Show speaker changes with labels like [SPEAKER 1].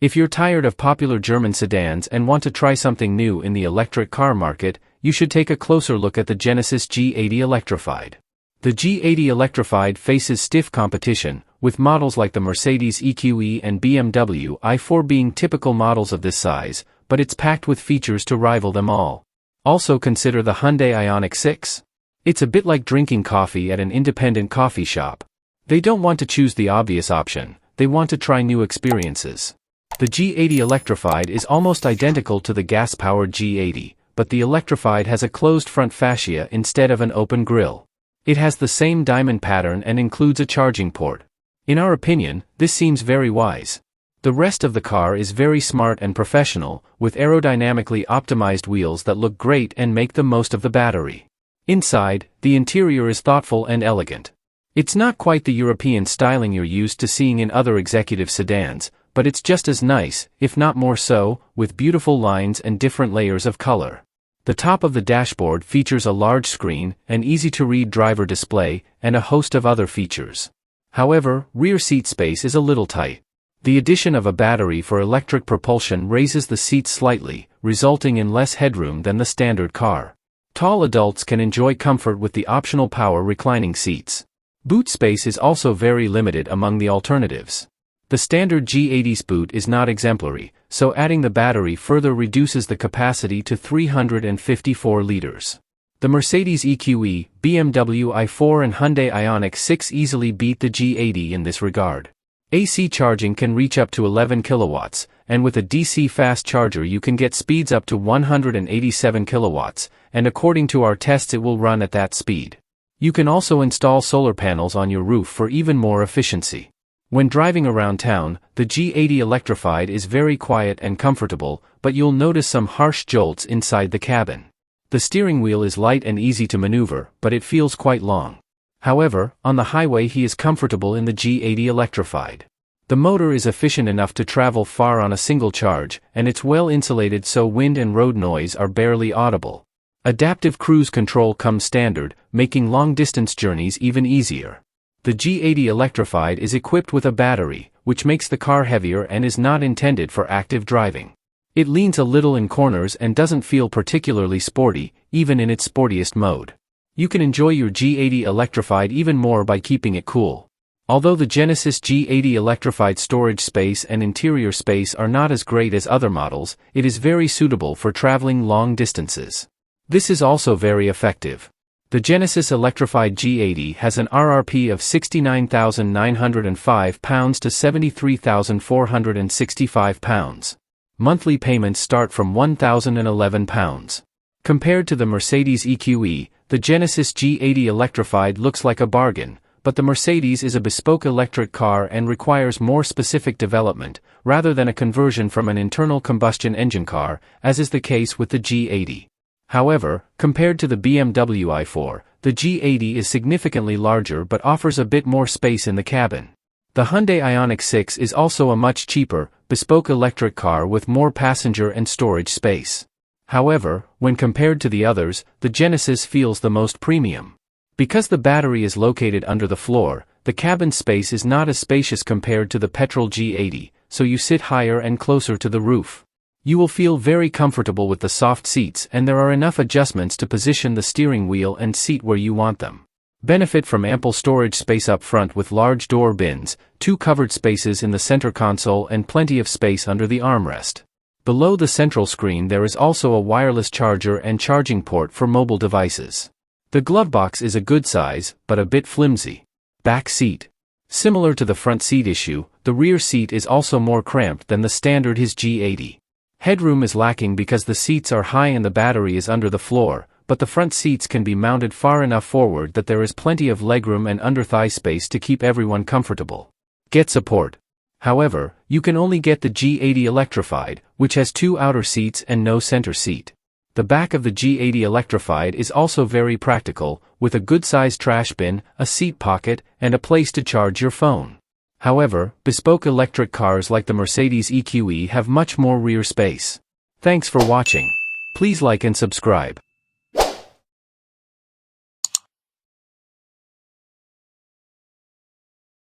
[SPEAKER 1] If you're tired of popular German sedans and want to try something new in the electric car market, you should take a closer look at the Genesis G80 Electrified. The G80 Electrified faces stiff competition, with models like the Mercedes EQE and BMW i4 being typical models of this size, but it's packed with features to rival them all. Also consider the Hyundai Ioniq 6. It's a bit like drinking coffee at an independent coffee shop. They don't want to choose the obvious option, they want to try new experiences. The G80 Electrified is almost identical to the gas-powered G80, but the Electrified has a closed front fascia instead of an open grille. It has the same diamond pattern and includes a charging port. In our opinion, this seems very wise. The rest of the car is very smart and professional, with aerodynamically optimized wheels that look great and make the most of the battery. Inside, the interior is thoughtful and elegant. It's not quite the European styling you're used to seeing in other executive sedans, but it's just as nice, if not more so, with beautiful lines and different layers of color. The top of the dashboard features a large screen, an easy-to-read driver display, and a host of other features. However, rear seat space is a little tight. The addition of a battery for electric propulsion raises the seats slightly, resulting in less headroom than the standard car. Tall adults can enjoy comfort with the optional power reclining seats. Boot space is also very limited among the alternatives. The standard G80's boot is not exemplary, so adding the battery further reduces the capacity to 354 liters. The Mercedes EQE, BMW i4 and Hyundai Ioniq 6 easily beat the G80 in this regard. AC charging can reach up to 11 kilowatts, and with a DC fast charger you can get speeds up to 187 kilowatts, and according to our tests it will run at that speed. You can also install solar panels on your roof for even more efficiency. When driving around town, the G80 Electrified is very quiet and comfortable, but you'll notice some harsh jolts inside the cabin. The steering wheel is light and easy to maneuver, but it feels quite long. However, on the highway he is comfortable in the G80 Electrified. The motor is efficient enough to travel far on a single charge, and it's well insulated so wind and road noise are barely audible. Adaptive cruise control comes standard, making long-distance journeys even easier. The G80 Electrified is equipped with a battery, which makes the car heavier and is not intended for active driving. It leans a little in corners and doesn't feel particularly sporty, even in its sportiest mode. You can enjoy your G80 Electrified even more by keeping it cool. Although the Genesis G80 Electrified storage space and interior space are not as great as other models, it is very suitable for traveling long distances. This is also very effective. The Genesis Electrified G80 has an RRP of £69,905 to £73,465. Monthly payments start from £1,011. Compared to the Mercedes EQE, the Genesis G80 Electrified looks like a bargain, but the Mercedes is a bespoke electric car and requires more specific development, rather than a conversion from an internal combustion engine car, as is the case with the G80. However, compared to the BMW i4, the G80 is significantly larger but offers a bit more space in the cabin. The Hyundai Ioniq 6 is also a much cheaper, bespoke electric car with more passenger and storage space. However, when compared to the others, the Genesis feels the most premium. Because the battery is located under the floor, the cabin space is not as spacious compared to the petrol G80, so you sit higher and closer to the roof. You will feel very comfortable with the soft seats and there are enough adjustments to position the steering wheel and seat where you want them. Benefit from ample storage space up front with large door bins, 2 covered spaces in the center console and plenty of space under the armrest. Below the central screen there is also a wireless charger and charging port for mobile devices. The glove box is a good size, but a bit flimsy. Back seat. Similar to the front seat issue, the rear seat is also more cramped than the standard G80. Headroom is lacking because the seats are high and the battery is under the floor, but the front seats can be mounted far enough forward that there is plenty of legroom and under-thigh space to keep everyone comfortable. Get support. However, you can only get the G80 Electrified, which has 2 outer seats and no center seat. The back of the G80 Electrified is also very practical, with a good-sized trash bin, a seat pocket, and a place to charge your phone. However, bespoke electric cars like the Mercedes EQE have much more rear space. Thanks for watching. Please like and subscribe.